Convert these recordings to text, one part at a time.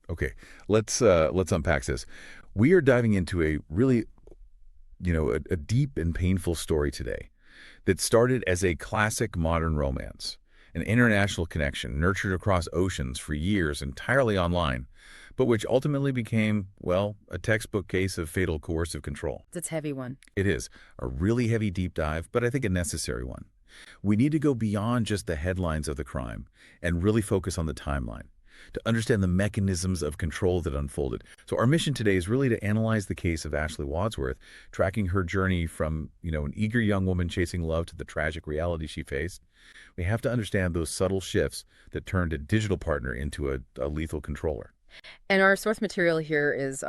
Okay, let's unpack this. We are diving into a really, a deep and painful story today that started as a classic modern romance, an international connection nurtured across oceans for years entirely online, but which ultimately became, well, a textbook case of fatal coercive control. It's a heavy one. It is a really heavy deep dive, but I think a necessary one. We need to go beyond just the headlines of the crime and really focus on the timeline to understand the mechanisms of control that unfolded. So our mission today is really to analyze the case of Ashley Wadsworth, tracking her journey from, an eager young woman chasing love to the tragic reality she faced. We have to understand those subtle shifts that turned a digital partner into a lethal controller. And our source material here is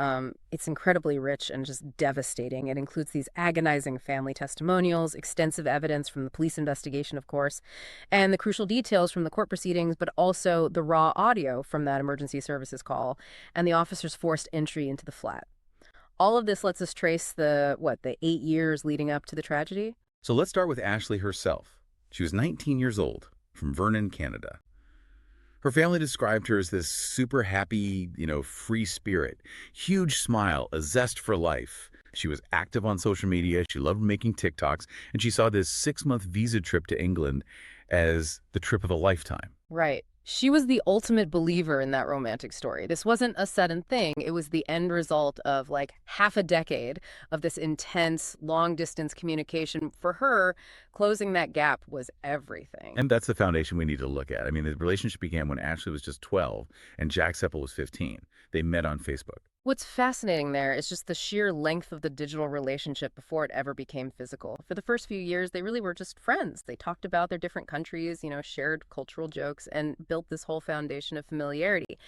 it's incredibly rich and just devastating. It includes these agonizing family testimonials, extensive evidence from the police investigation, of course, and the crucial details from the court proceedings, but also the raw audio from that emergency services call and the officer's forced entry into the flat. All of this lets us trace the 8 years leading up to the tragedy. So let's start with Ashley herself. She was 19 years old, from Vernon, Canada. Her family described her as this super happy, free spirit, huge smile, a zest for life. She was active on social media, she loved making TikToks, and she saw this 6-month visa trip to England as the trip of a lifetime. Right. She was the ultimate believer in that romantic story. This wasn't a sudden thing. It was the end result of like half a decade of this intense, long distance communication. For her, closing that gap was everything. And that's the foundation we need to look at. I mean, the relationship began when Ashley was just 12 and Jack Sepple was 15. They met on Facebook. What's fascinating there is just the sheer length of the digital relationship before it ever became physical. For the first few years, they really were just friends. They talked about their different countries, shared cultural jokes, and built this whole foundation of familiarity.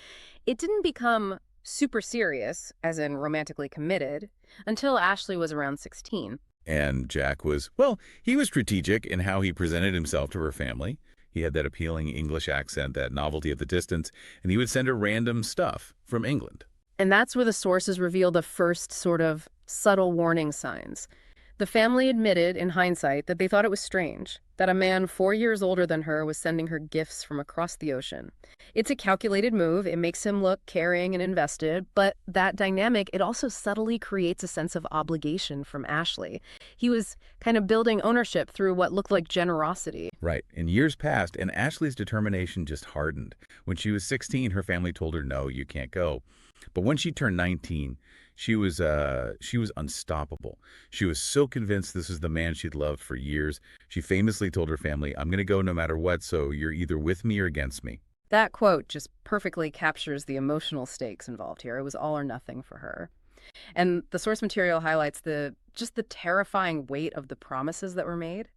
It didn't become super serious, as in romantically committed, until Ashley was around 16. And Jack was, well, he was strategic in how he presented himself to her family. He had that appealing English accent, that novelty of the distance, and he would send her random stuff from England. And that's where the sources reveal the first sort of subtle warning signs. The family admitted, in hindsight, that they thought it was strange that a man 4 years older than her was sending her gifts from across the ocean. It's a calculated move. It makes him look caring and invested, but that dynamic, it also subtly creates a sense of obligation from Ashley. He was kind of building ownership through what looked like generosity. Right. And years passed, and Ashley's determination just hardened. When she was 16, her family told her, no, you can't go. But when she turned 19, she was unstoppable. She was so convinced this was the man she'd loved for years. She famously told her family, I'm going to go no matter what, so you're either with me or against me. That quote just perfectly captures the emotional stakes involved here. It was all or nothing for her. And the source material highlights the terrifying weight of the promises that were made.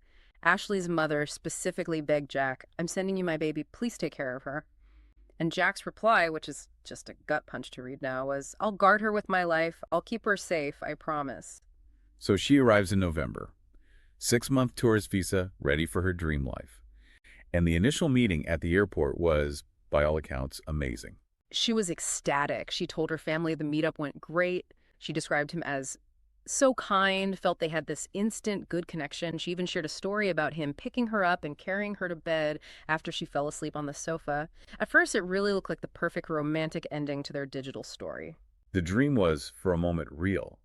Ashley's mother specifically begged Jack, I'm sending you my baby, please take care of her. And Jack's reply, which is just a gut punch to read now, was, I'll guard her with my life. I'll keep her safe, I promise. So she arrives in November. 6-month tourist visa, ready for her dream life. And the initial meeting at the airport was, by all accounts, amazing. She was ecstatic. She told her family the meetup went great. She described him as so kind, felt they had this instant good connection. She even shared a story about him picking her up and carrying her to bed after she fell asleep on the sofa. At first, it really looked like the perfect romantic ending to their digital story. The dream was, for a moment, real.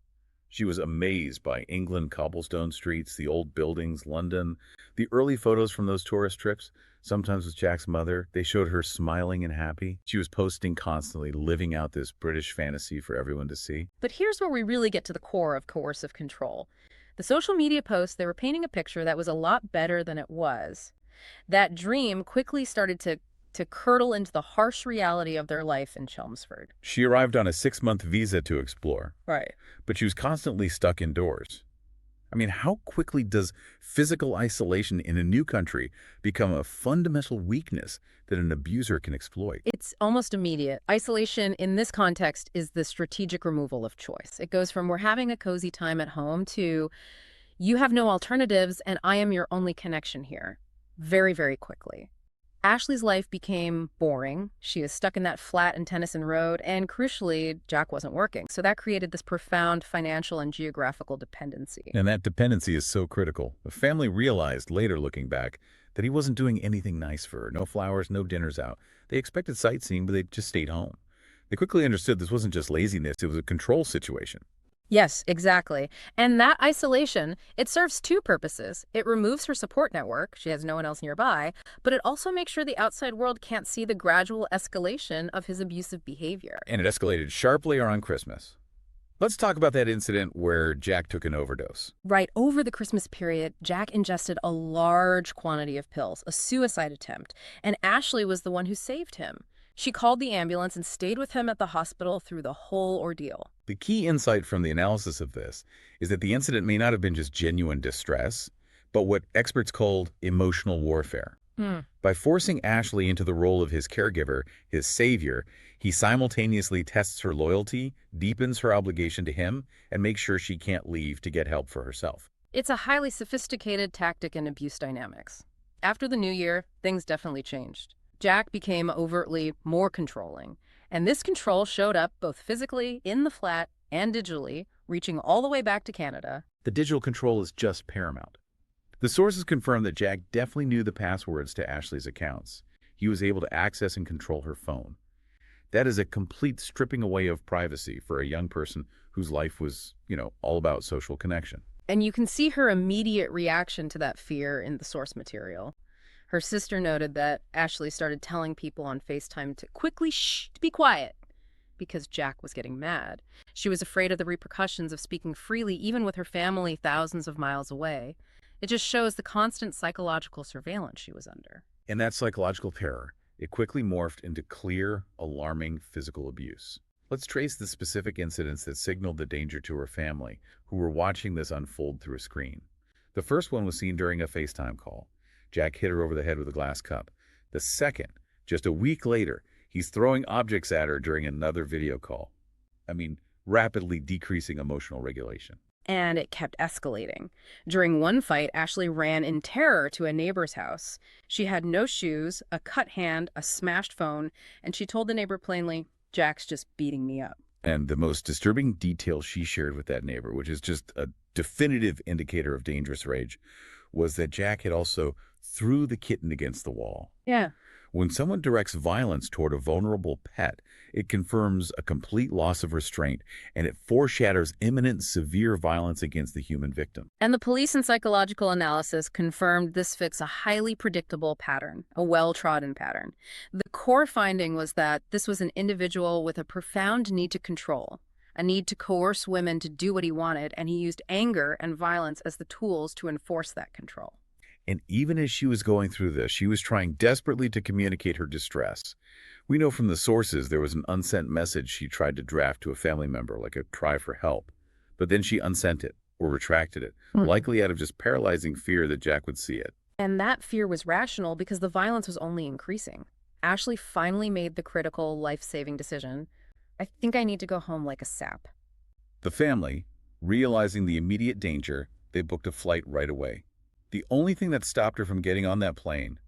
She was amazed by England cobblestone streets, the old buildings, London. The early photos from those tourist trips, sometimes with Jack's mother, they showed her smiling and happy. She was posting constantly, living out this British fantasy for everyone to see. But here's where we really get to the core of coercive control. The social media posts, they were painting a picture that was a lot better than it was. That dream quickly started to curdle into the harsh reality of their life in Chelmsford. She arrived on a 6-month visa to explore, Right. but she was constantly stuck indoors. I mean, how quickly does physical isolation in a new country become a fundamental weakness that an abuser can exploit? It's almost immediate. Isolation in this context is the strategic removal of choice. It goes from we're having a cozy time at home to you have no alternatives and I am your only connection here. Very, very quickly. Ashley's life became boring. She is stuck in that flat in Tennyson Road, and crucially, Jack wasn't working. So that created this profound financial and geographical dependency. And that dependency is so critical. The family realized later, looking back, that he wasn't doing anything nice for her. No flowers, no dinners out. They expected sightseeing, but they just stayed home. They quickly understood this wasn't just laziness, it was a control situation. Yes, exactly. And that isolation, it serves two purposes. It removes her support network, she has no one else nearby, but it also makes sure the outside world can't see the gradual escalation of his abusive behavior. And it escalated sharply around Christmas. Let's talk about that incident where Jack took an overdose. Right over the Christmas period, Jack ingested a large quantity of pills, a suicide attempt, and Ashley was the one who saved him. She called the ambulance and stayed with him at the hospital through the whole ordeal. The key insight from the analysis of this is that the incident may not have been just genuine distress, but what experts called emotional warfare. By forcing Ashley into the role of his caregiver, his savior, he simultaneously tests her loyalty, deepens her obligation to him, and makes sure she can't leave to get help for herself. It's a highly sophisticated tactic in abuse dynamics. After the new year, things definitely changed. Jack became overtly more controlling, and this control showed up both physically, in the flat, and digitally, reaching all the way back to Canada. The digital control is just paramount. The sources confirm that Jack definitely knew the passwords to Ashley's accounts. He was able to access and control her phone. That is a complete stripping away of privacy for a young person whose life was, all about social connection. And you can see her immediate reaction to that fear in the source material. Her sister noted that Ashley started telling people on FaceTime to quickly to be quiet, because Jack was getting mad. She was afraid of the repercussions of speaking freely, even with her family thousands of miles away. It just shows the constant psychological surveillance she was under. And that psychological terror, it quickly morphed into clear, alarming physical abuse. Let's trace the specific incidents that signaled the danger to her family, who were watching this unfold through a screen. The first one was seen during a FaceTime call. Jack hit her over the head with a glass cup. The second, just a week later, he's throwing objects at her during another video call. Rapidly decreasing emotional regulation. And it kept escalating. During one fight, Ashley ran in terror to a neighbor's house. She had no shoes, a cut hand, a smashed phone, and she told the neighbor plainly, "Jack's just beating me up." And the most disturbing detail she shared with that neighbor, which is just a definitive indicator of dangerous rage, was that Jack had also threw the kitten against the wall. Yeah. When someone directs violence toward a vulnerable pet, it confirms a complete loss of restraint, and it foreshadows imminent severe violence against the human victim. And the police and psychological analysis confirmed this fits a highly predictable pattern, a well-trodden pattern. The core finding was that this was an individual with a profound need to control, a need to coerce women to do what he wanted, and he used anger and violence as the tools to enforce that control. And even as she was going through this, she was trying desperately to communicate her distress. We know from the sources there was an unsent message she tried to draft to a family member, like a cry for help. But then she unsent it or retracted it, likely out of just paralyzing fear that Jack would see it. And that fear was rational because the violence was only increasing. Ashley finally made the critical, life-saving decision. "I think I need to go home like a sap." The family, realizing the immediate danger, they booked a flight right away. The only thing that stopped her from getting on that plane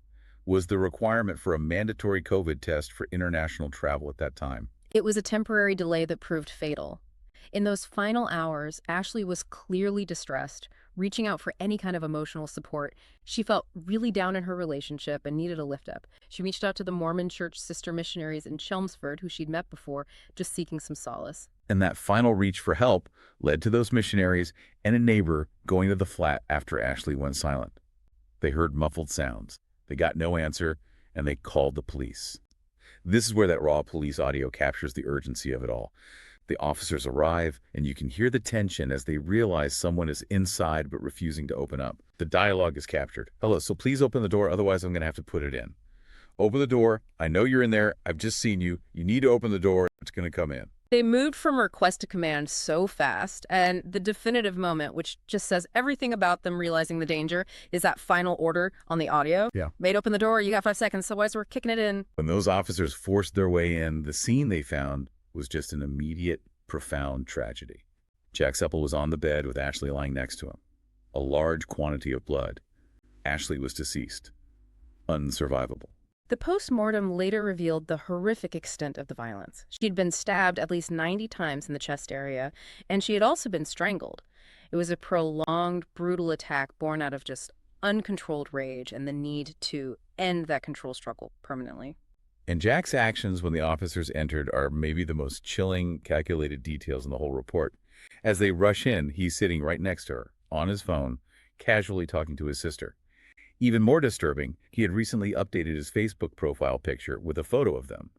was the requirement for a mandatory COVID test for international travel at that time. It was a temporary delay that proved fatal. In those final hours, Ashley was clearly distressed, reaching out for any kind of emotional support. She felt really down in her relationship and needed a lift up. She reached out to the Mormon church sister missionaries in Chelmsford, who she'd met before, just seeking some solace. And that final reach for help led to those missionaries and a neighbor going to the flat after Ashley went silent. They heard muffled sounds. They got no answer, and they called the police. This is where that raw police audio captures the urgency of it all. The officers arrive, and you can hear the tension as they realize someone is inside but refusing to open up. The dialogue is captured. "Hello, so please open the door, otherwise I'm going to have to put it in. Open the door. I know you're in there. I've just seen you. You need to open the door. It's going to come in." They moved from request to command so fast, and the definitive moment, which just says everything about them realizing the danger, is that final order on the audio. Yeah. "Mate, open the door. You got 5 seconds, otherwise we're kicking it in." When those officers forced their way in, the scene they found was just an immediate, profound tragedy. Jack Sepple was on the bed with Ashley lying next to him. A large quantity of blood. Ashley was deceased. Unsurvivable. The post-mortem later revealed the horrific extent of the violence. She'd been stabbed at least 90 times in the chest area, and she had also been strangled. It was a prolonged, brutal attack born out of just uncontrolled rage and the need to end that control struggle permanently. And Jack's actions when the officers entered are maybe the most chilling, calculated details in the whole report. As they rush in, he's sitting right next to her, on his phone, casually talking to his sister. Even more disturbing, he had recently updated his Facebook profile picture with a photo of them,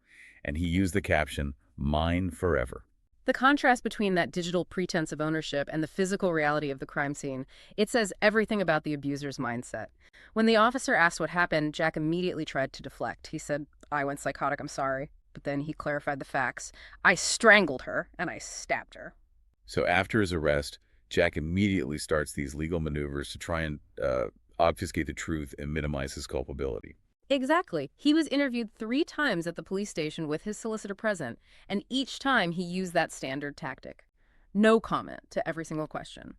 and he used the caption, "Mine forever." The contrast between that digital pretense of ownership and the physical reality of the crime scene, it says everything about the abuser's mindset. When the officer asked what happened, Jack immediately tried to deflect. He said, "I went psychotic, I'm sorry." But then he clarified the facts. "I strangled her and I stabbed her." So after his arrest, Jack immediately starts these legal maneuvers to try and obfuscate the truth and minimize his culpability. Exactly. He was interviewed 3 times at the police station with his solicitor present, and each time he used that standard tactic. No comment to every single question.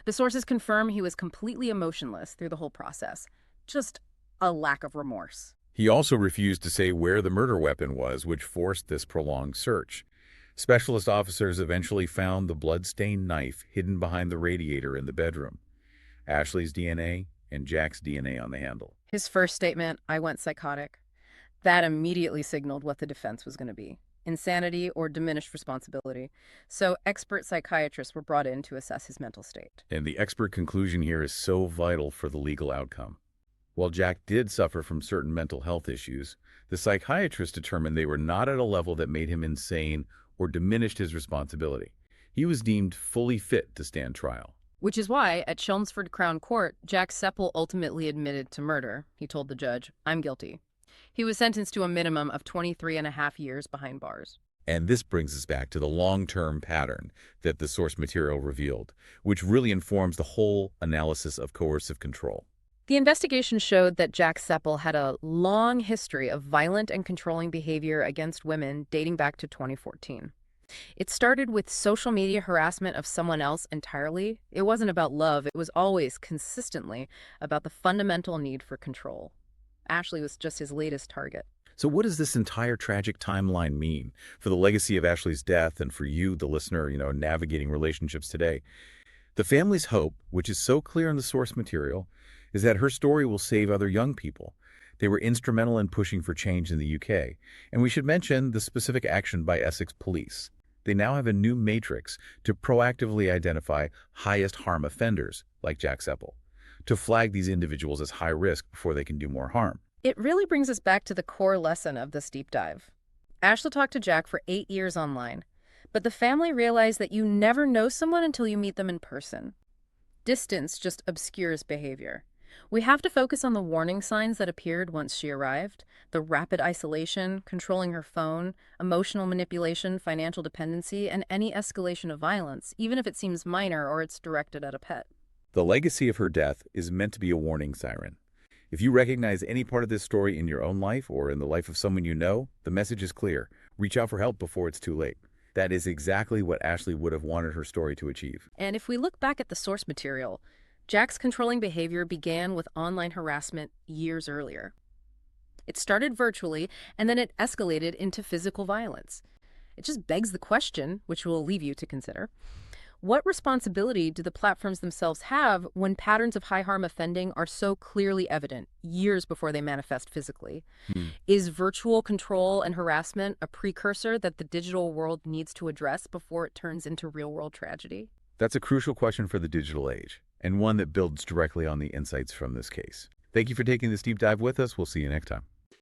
The sources confirm he was completely emotionless through the whole process. Just a lack of remorse. He also refused to say where the murder weapon was, which forced this prolonged search. Specialist officers eventually found the blood-stained knife hidden behind the radiator in the bedroom. Ashley's DNA and Jack's DNA on the handle. His first statement, "I went psychotic," that immediately signaled what the defense was going to be: insanity or diminished responsibility. So expert psychiatrists were brought in to assess his mental state. And the expert conclusion here is so vital for the legal outcome. While Jack did suffer from certain mental health issues, the psychiatrist determined they were not at a level that made him insane or diminished his responsibility. He was deemed fully fit to stand trial. Which is why, at Chelmsford Crown Court, Jack Sepple ultimately admitted to murder. He told the judge, "I'm guilty." He was sentenced to a minimum of 23.5 years behind bars. And this brings us back to the long-term pattern that the source material revealed, which really informs the whole analysis of coercive control. The investigation showed that Jack Sepple had a long history of violent and controlling behavior against women dating back to 2014. It started with social media harassment of someone else entirely. It wasn't about love. It was always consistently about the fundamental need for control. Ashley was just his latest target. So what does this entire tragic timeline mean for the legacy of Ashley's death and for you, the listener, navigating relationships today? The family's hope, which is so clear in the source material, is that her story will save other young people. They were instrumental in pushing for change in the UK. And we should mention the specific action by Essex Police. They now have a new matrix to proactively identify highest harm offenders, like Jack Sepple, to flag these individuals as high risk before they can do more harm. It really brings us back to the core lesson of this deep dive. Ashley talked to Jack for 8 years online, but the family realized that you never know someone until you meet them in person. Distance just obscures behavior. We have to focus on the warning signs that appeared once she arrived: the rapid isolation, controlling her phone, emotional manipulation, financial dependency, and any escalation of violence, even if it seems minor or it's directed at a pet. The legacy of her death is meant to be a warning siren. If you recognize any part of this story in your own life or in the life of someone you know, the message is clear. Reach out for help before it's too late. That is exactly what Ashley would have wanted her story to achieve. And if we look back at the source material, Jack's controlling behavior began with online harassment years earlier. It started virtually, and then it escalated into physical violence. It just begs the question, which we'll leave you to consider: what responsibility do the platforms themselves have when patterns of high harm offending are so clearly evident years before they manifest physically? Is virtual control and harassment a precursor that the digital world needs to address before it turns into real-world tragedy? That's a crucial question for the digital age, and one that builds directly on the insights from this case. Thank you for taking this deep dive with us. We'll see you next time.